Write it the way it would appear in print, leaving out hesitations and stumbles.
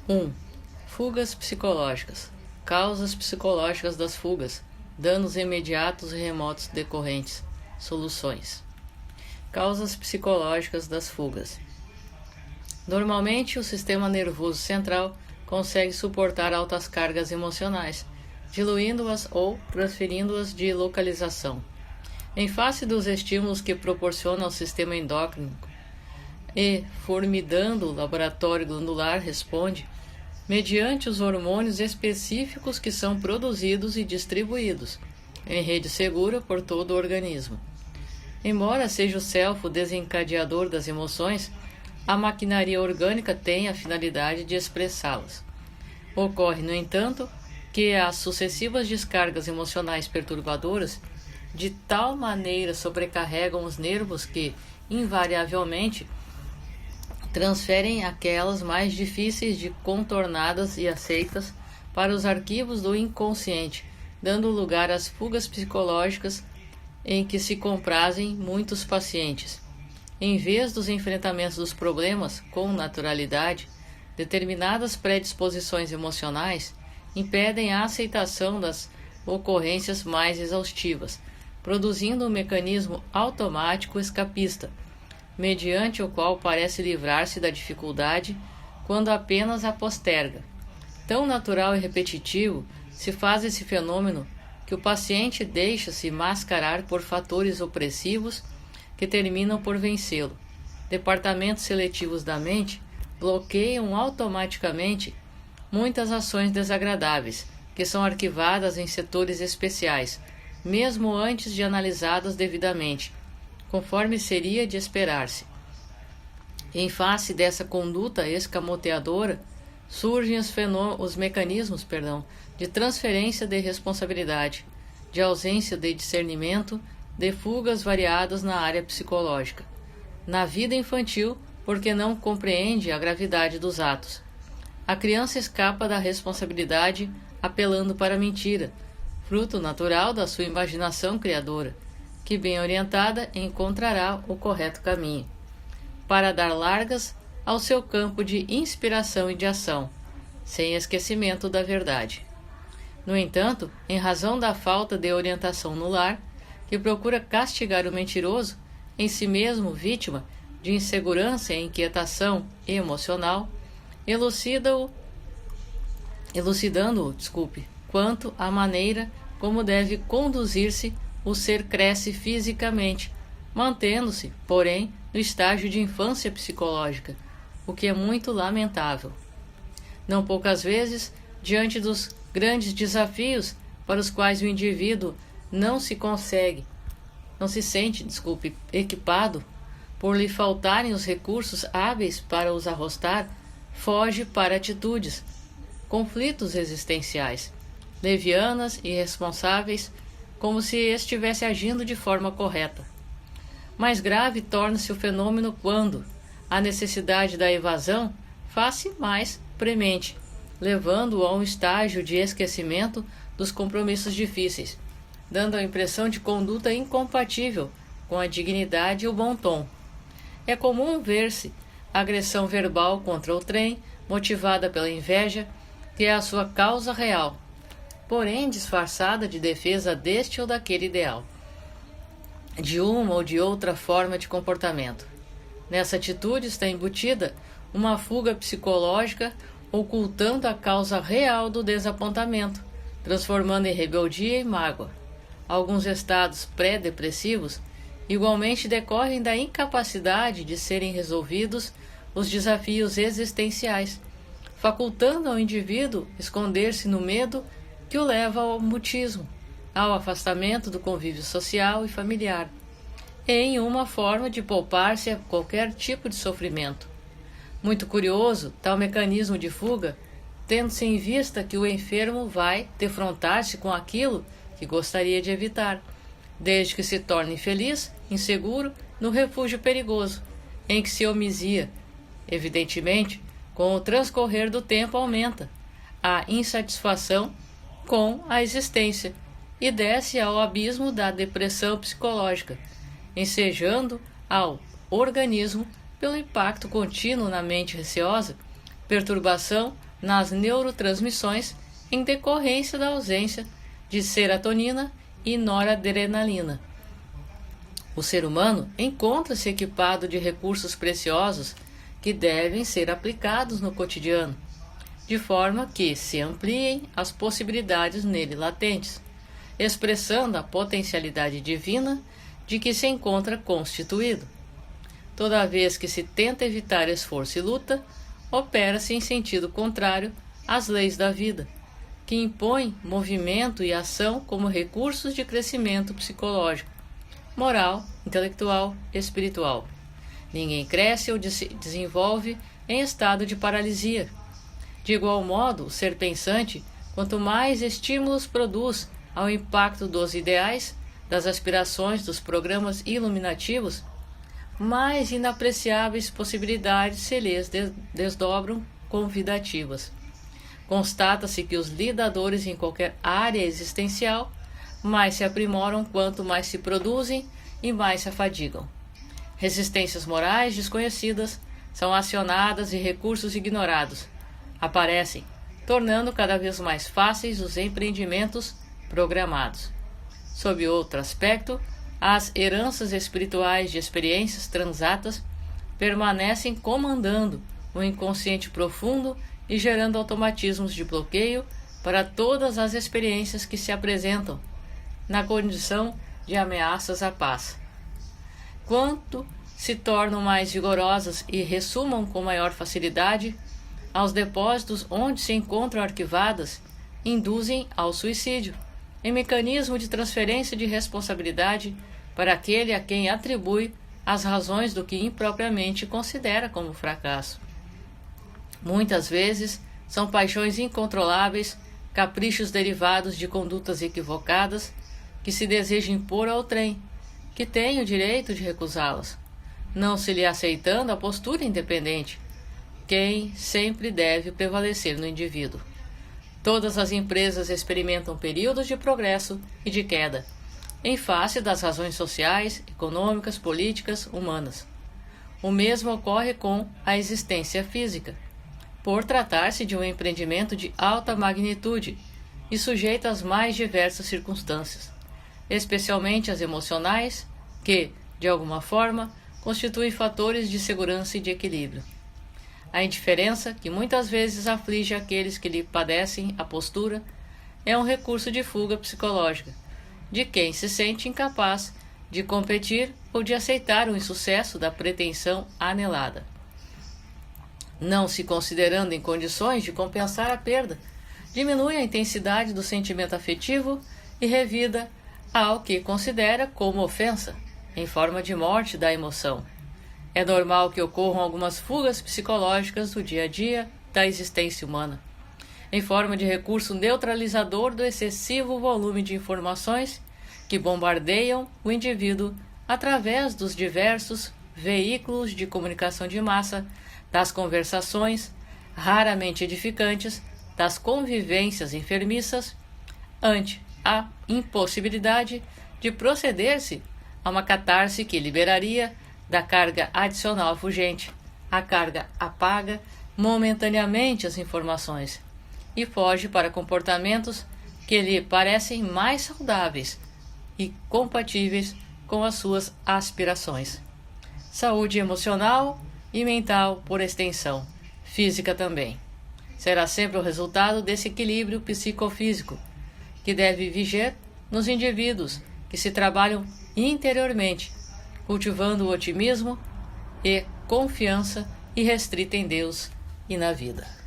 1. Fugas psicológicas. Causas psicológicas das fugas. Danos imediatos e remotos decorrentes. Soluções. Causas psicológicas das fugas. Normalmente, o sistema nervoso central consegue suportar altas cargas emocionais, diluindo-as ou transferindo-as de localização. Em face dos estímulos que proporciona ao sistema endócrino e formidando o laboratório glandular responde, mediante os hormônios específicos que são produzidos e distribuídos, em rede segura por todo o organismo. Embora seja o self o desencadeador das emoções, a maquinaria orgânica tem a finalidade de expressá-las. Ocorre, no entanto, que as sucessivas descargas emocionais perturbadoras de tal maneira sobrecarregam os nervos que, invariavelmente, transferem aquelas mais difíceis de contornadas e aceitas para os arquivos do inconsciente, dando lugar às fugas psicológicas em que se comprazem muitos pacientes. Em vez dos enfrentamentos dos problemas com naturalidade, determinadas predisposições emocionais impedem a aceitação das ocorrências mais exaustivas, produzindo um mecanismo automático escapista, mediante o qual parece livrar-se da dificuldade quando apenas a posterga. Tão natural e repetitivo se faz esse fenômeno que o paciente deixa-se mascarar por fatores opressivos que terminam por vencê-lo. Departamentos seletivos da mente bloqueiam automaticamente muitas ações desagradáveis, que são arquivadas em setores especiais, mesmo antes de analisadas devidamente, conforme seria de esperar-se. Em face dessa conduta escamoteadora, surgem os mecanismos de transferência de responsabilidade, de ausência de discernimento, de fugas variadas na área psicológica. Na vida infantil, porque não compreende a gravidade dos atos. A criança escapa da responsabilidade apelando para a mentira, fruto natural da sua imaginação criadora, que bem orientada encontrará o correto caminho, para dar largas ao seu campo de inspiração e de ação, sem esquecimento da verdade. No entanto, em razão da falta de orientação no lar, que procura castigar o mentiroso, em si mesmo vítima de insegurança e inquietação emocional, elucidando-o, quanto à maneira como deve conduzir-se, o ser cresce fisicamente, mantendo-se, porém, no estágio de infância psicológica, o que é muito lamentável. Não poucas vezes, diante dos grandes desafios para os quais o indivíduo não se sente equipado, por lhe faltarem os recursos hábeis para os arrostar, foge para atitudes, conflitos existenciais, levianas e irresponsáveis, como se estivesse agindo de forma correta. Mais grave torna-se o fenômeno quando a necessidade da evasão faz-se mais premente, levando-o a um estágio de esquecimento dos compromissos difíceis, dando a impressão de conduta incompatível com a dignidade e o bom tom. É comum ver-se agressão verbal contra o trem, motivada pela inveja, que é a sua causa real, porém disfarçada de defesa deste ou daquele ideal, de uma ou de outra forma de comportamento. Nessa atitude está embutida uma fuga psicológica, ocultando a causa real do desapontamento, transformando em rebeldia e mágoa. Alguns estados pré-depressivos igualmente decorrem da incapacidade de serem resolvidos os desafios existenciais, facultando ao indivíduo esconder-se no medo que o leva ao mutismo, ao afastamento do convívio social e familiar, em uma forma de poupar-se a qualquer tipo de sofrimento. Muito curioso, tal mecanismo de fuga, tendo-se em vista que o enfermo vai defrontar-se com aquilo que gostaria de evitar, desde que se torne infeliz, inseguro, no refúgio perigoso, em que se omisia. Evidentemente, com o transcorrer do tempo aumenta a insatisfação com a existência e desce ao abismo da depressão psicológica, ensejando ao organismo pelo impacto contínuo na mente receosa, perturbação nas neurotransmissões em decorrência da ausência de serotonina e noradrenalina. O ser humano encontra-se equipado de recursos preciosos que devem ser aplicados no cotidiano, de forma que se ampliem as possibilidades nele latentes, expressando a potencialidade divina de que se encontra constituído. Toda vez que se tenta evitar esforço e luta, opera-se em sentido contrário às leis da vida, que impõem movimento e ação como recursos de crescimento psicológico, moral, intelectual e espiritual. Ninguém cresce ou desenvolve em estado de paralisia. De igual modo, o ser pensante, quanto mais estímulos produz ao impacto dos ideais, das aspirações, dos programas iluminativos, mais inapreciáveis possibilidades se lhes desdobram convidativas. Constata-se que os lidadores em qualquer área existencial mais se aprimoram quanto mais se produzem e mais se afadigam. Resistências morais desconhecidas são acionadas e recursos ignorados aparecem, tornando cada vez mais fáceis os empreendimentos programados. Sob outro aspecto, as heranças espirituais de experiências transatas permanecem comandando o inconsciente profundo e gerando automatismos de bloqueio para todas as experiências que se apresentam na condição de ameaças à paz. Quanto se tornam mais vigorosas e ressumam com maior facilidade, aos depósitos onde se encontram arquivadas, induzem ao suicídio, em mecanismo de transferência de responsabilidade para aquele a quem atribui as razões do que impropriamente considera como fracasso. Muitas vezes são paixões incontroláveis, caprichos derivados de condutas equivocadas que se deseja impor ao trem, que tem o direito de recusá-las, não se lhe aceitando a postura independente, quem sempre deve prevalecer no indivíduo. Todas as empresas experimentam períodos de progresso e de queda, em face das razões sociais, econômicas, políticas, humanas. O mesmo ocorre com a existência física, por tratar-se de um empreendimento de alta magnitude e sujeito às mais diversas circunstâncias, especialmente as emocionais, que, de alguma forma, constituem fatores de segurança e de equilíbrio. A indiferença, que muitas vezes aflige aqueles que lhe padecem a postura, é um recurso de fuga psicológica, de quem se sente incapaz de competir ou de aceitar o insucesso da pretensão anelada. Não se considerando em condições de compensar a perda, diminui a intensidade do sentimento afetivo e revida ao que considera como ofensa, em forma de morte da emoção. É normal que ocorram algumas fugas psicológicas do dia a dia da existência humana, em forma de recurso neutralizador do excessivo volume de informações que bombardeiam o indivíduo através dos diversos veículos de comunicação de massa, das conversações raramente edificantes, das convivências enfermiças, ante a impossibilidade de proceder-se a uma catarse que liberaria da carga adicional fugente. A carga apaga momentaneamente as informações e foge para comportamentos que lhe parecem mais saudáveis e compatíveis com as suas aspirações. Saúde emocional e mental, por extensão, física também, será sempre o resultado desse equilíbrio psicofísico, que deve viger nos indivíduos que se trabalham interiormente, cultivando o otimismo e confiança irrestrita em Deus e na vida.